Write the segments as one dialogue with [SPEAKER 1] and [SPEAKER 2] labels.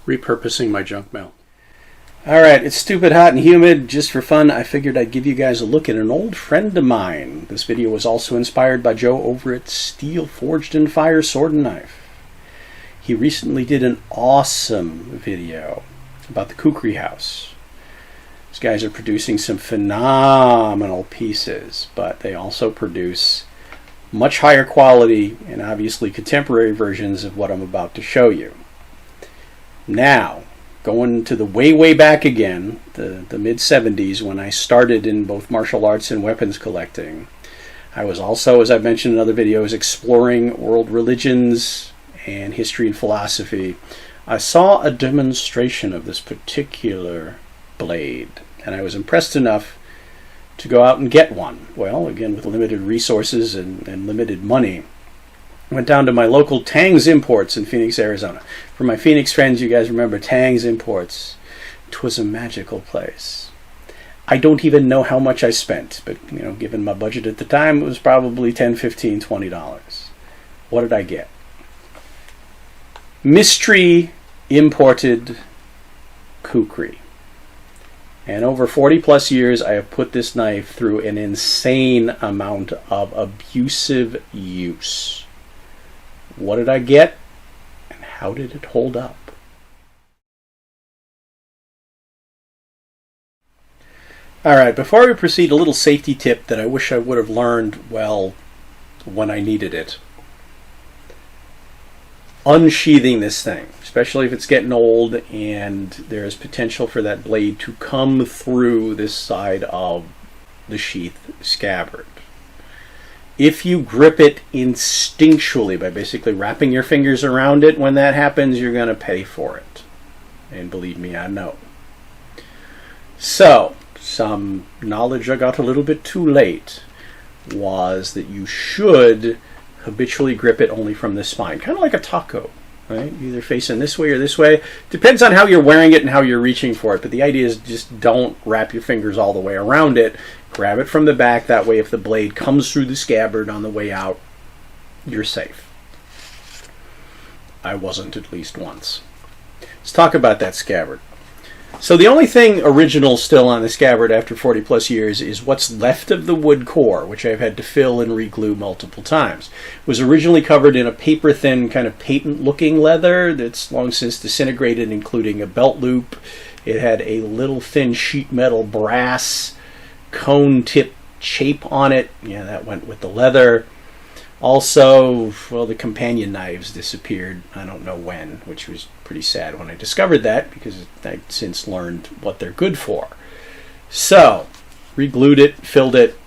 [SPEAKER 1] repurposing my junk mail.
[SPEAKER 2] Alright, it's stupid hot and humid. Just for fun, I figured I'd give you guys a look at an old friend of mine. This video was also inspired by Joe over at Steel Forged in Fire Sword and Knife. He recently did an awesome video about the Kukri House. These guys are producing some phenomenal pieces, but they also produce much higher quality and obviously contemporary versions of what I'm about to show you. Now, going to the way back again, the mid-70s, when I started in both martial arts and weapons collecting, I was also, as I've mentioned in other videos, exploring world religions and history and philosophy. I saw a demonstration of this particular blade, and I was impressed enough to go out and get one. Well, again, with limited resources and limited money. Went down to my local Tang's Imports in Phoenix, Arizona. For my Phoenix friends, you guys remember Tang's Imports. 'Twas a magical place. I don't even know how much I spent, but given my budget at the time, it was probably $10, $15, $20. What did I get? Mystery imported Kukri. And over 40 plus years, I have put this knife through an insane amount of abusive use. What did I get, and how did it hold up? Alright, before we proceed, a little safety tip that I wish I would have learned, well, when I needed it. Unsheathing this thing, especially if it's getting old and there's potential for that blade to come through this side of the sheath scabbard. If you grip it instinctually by basically wrapping your fingers around it, when that happens, you're going to pay for it. And believe me, I know. So, some knowledge I got a little bit too late was that you should habitually grip it only from the spine. Kind of like a taco, right? Either facing this way or this way. Depends on how you're wearing it and how you're reaching for it. But the idea is just don't wrap your fingers all the way around it. Grab it from the back. That way if the blade comes through the scabbard on the way out, you're safe. I wasn't, at least once. Let's talk about that scabbard. So the only thing original still on the scabbard after 40 plus years is what's left of the wood core, which I've had to fill and re-glue multiple times. It was originally covered in a paper-thin kind of patent-looking leather that's long since disintegrated, including a belt loop. It had a little thin sheet metal brass cone tip shape on it. Yeah, that went with the leather. Also, well, the companion knives disappeared. I don't know when, which was pretty sad when I discovered that, because I've since learned what they're good for. So, re-glued it, filled it,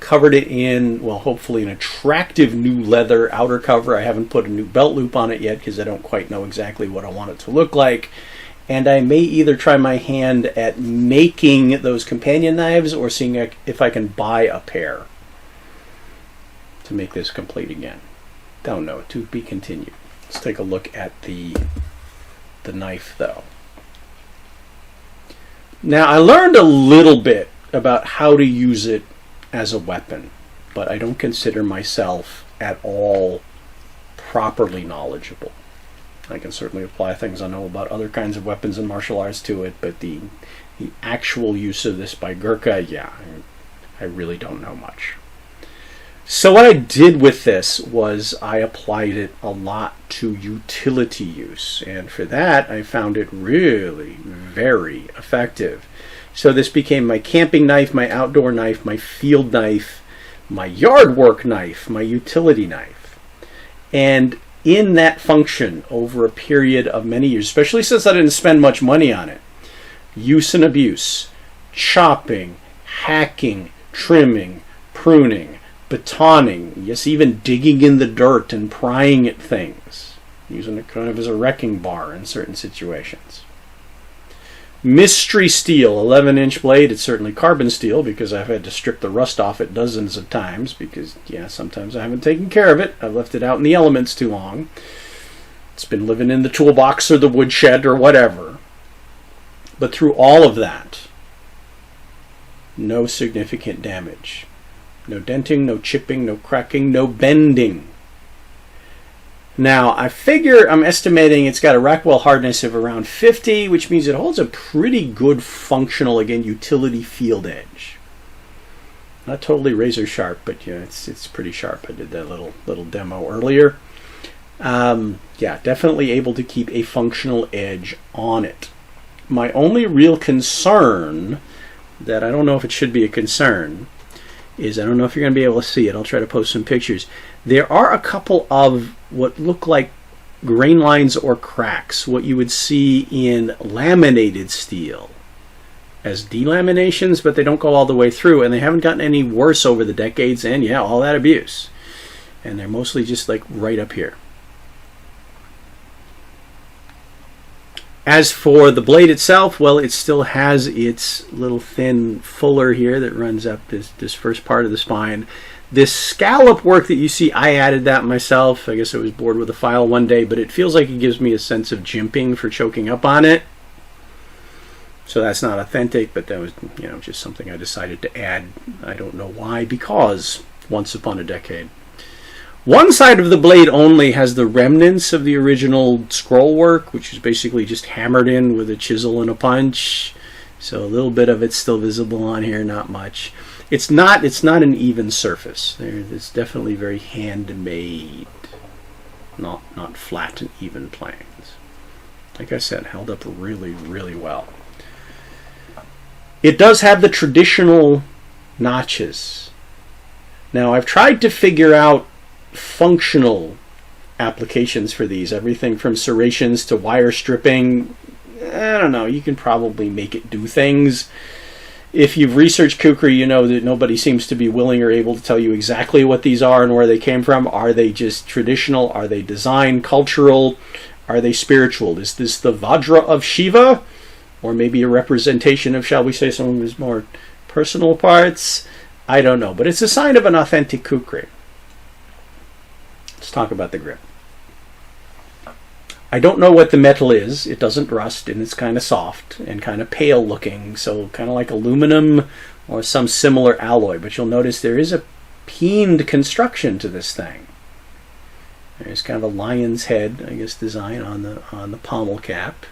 [SPEAKER 2] covered it in, well, hopefully an attractive new leather outer cover. I haven't put a new belt loop on it yet because I don't quite know exactly what I want it to look like. And I may either try my hand at making those companion knives or seeing if I can buy a pair to make this complete again. Don't know. To be continued. Let's take a look at the knife, though. Now, I learned a little bit about how to use it as a weapon, but I don't consider myself at all properly knowledgeable. I can certainly apply things I know about other kinds of weapons and martial arts to it, but the actual use of this by Gurkha, yeah, I really don't know much. So what I did with this was I applied it a lot to utility use, and for that I found it really very effective. So this became my camping knife, my outdoor knife, my field knife, my yard work knife, my utility knife. And in that function over a period of many years, especially since I didn't spend much money on it, use and abuse, chopping, hacking, trimming, pruning, batoning, yes, even digging in the dirt and prying at things, using it kind of as a wrecking bar in certain situations. Mystery steel, 11-inch blade. It's certainly carbon steel because I've had to strip the rust off it dozens of times because, yeah, sometimes I haven't taken care of it. I've left it out in the elements too long. It's been living in the toolbox or the woodshed or whatever. But through all of that, no significant damage. No denting, no chipping, no cracking, no bending. Now, I'm estimating it's got a Rockwell hardness of around 50, which means it holds a pretty good functional, again, utility field edge. Not totally razor sharp, but yeah, it's pretty sharp. I did that little demo earlier. Yeah, definitely able to keep a functional edge on it. My only real concern, that I don't know if it should be a concern, is I don't know if you're going to be able to see it. I'll try to post some pictures. There are a couple of what look like grain lines or cracks, what you would see in laminated steel as delaminations, but they don't go all the way through, and they haven't gotten any worse over the decades, and yeah, all that abuse. And they're mostly just like right up here. As for the blade itself, well, it still has its little thin fuller here that runs up this first part of the spine. This scallop work that you see, I added that myself. I guess I was bored with a file one day, but it feels like it gives me a sense of jimping for choking up on it. So that's not authentic, but that was, just something I decided to add. I don't know why, because once upon a decade. One side of the blade only has the remnants of the original scroll work, which is basically just hammered in with a chisel and a punch. So a little bit of it's still visible on here, not much. It's not an even surface. It's definitely very handmade, not flat and even planes. Like I said, held up really, really well. It does have the traditional notches. Now, I've tried to figure out functional applications for these. Everything from serrations to wire stripping. I don't know. You can probably make it do things. If you've researched Kukri, you know that nobody seems to be willing or able to tell you exactly what these are and where they came from. Are they just traditional? Are they design, cultural? Are they spiritual? Is this the Vajra of Shiva? Or maybe a representation of, shall we say, some of his more personal parts? I don't know. But it's a sign of an authentic Kukri. Let's talk about the grip. I don't know what the metal is. It doesn't rust, and it's kind of soft and kind of pale looking, so kind of like aluminum or some similar alloy. But you'll notice there is a peened construction to this thing. There's kind of a lion's head, I guess, design on the pommel cap.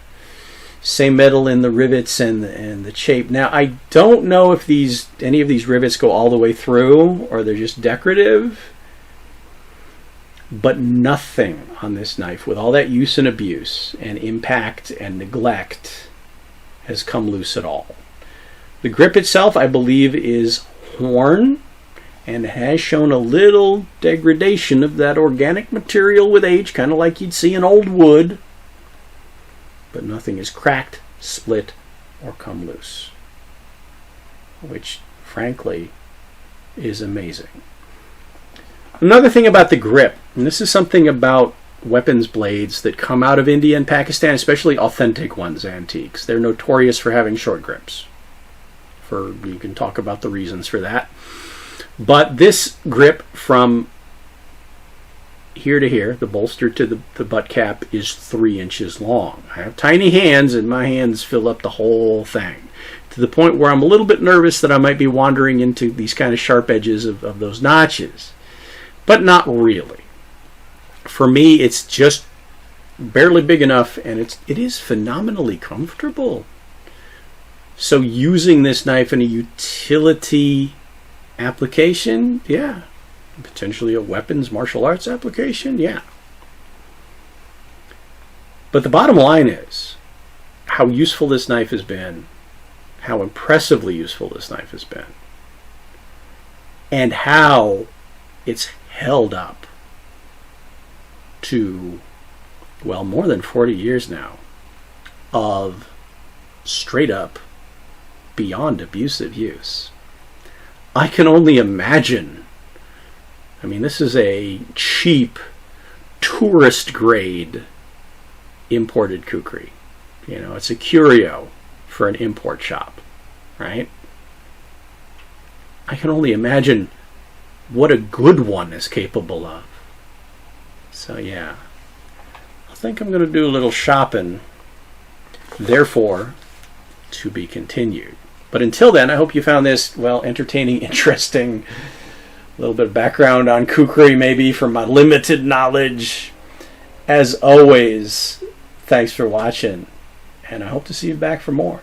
[SPEAKER 2] Same metal in the rivets and the shape. Now, I don't know if any of these rivets go all the way through or they're just decorative. But nothing on this knife, with all that use and abuse and impact and neglect, has come loose at all. The grip itself, I believe, is horn and has shown a little degradation of that organic material with age, kind of like you'd see in old wood. But nothing is cracked, split, or come loose, which, frankly, is amazing. Another thing about the grip, and this is something about weapons blades that come out of India and Pakistan, especially authentic ones, antiques. They're notorious for having short grips. You can talk about the reasons for that. But this grip from here to here, the bolster to the butt cap, is 3 inches long. I have tiny hands, and my hands fill up the whole thing, to the point where I'm a little bit nervous that I might be wandering into these kind of sharp edges of those notches. But not really. For me, it's just barely big enough, and it is phenomenally comfortable. So using this knife in a utility application, yeah. Potentially a weapons martial arts application, yeah. But the bottom line is how useful this knife has been, how impressively useful this knife has been, and how it's held up to, well, more than 40 years now of straight up beyond abusive use. I can only imagine. I mean, this is a cheap, tourist-grade imported kukri. It's a curio for an import shop, right? I can only imagine what a good one is capable of. So, yeah. I think I'm going to do a little shopping. Therefore, to be continued. But until then, I hope you found this, well, entertaining, interesting. A little bit of background on Kukri, maybe, from my limited knowledge. As always, thanks for watching, and I hope to see you back for more.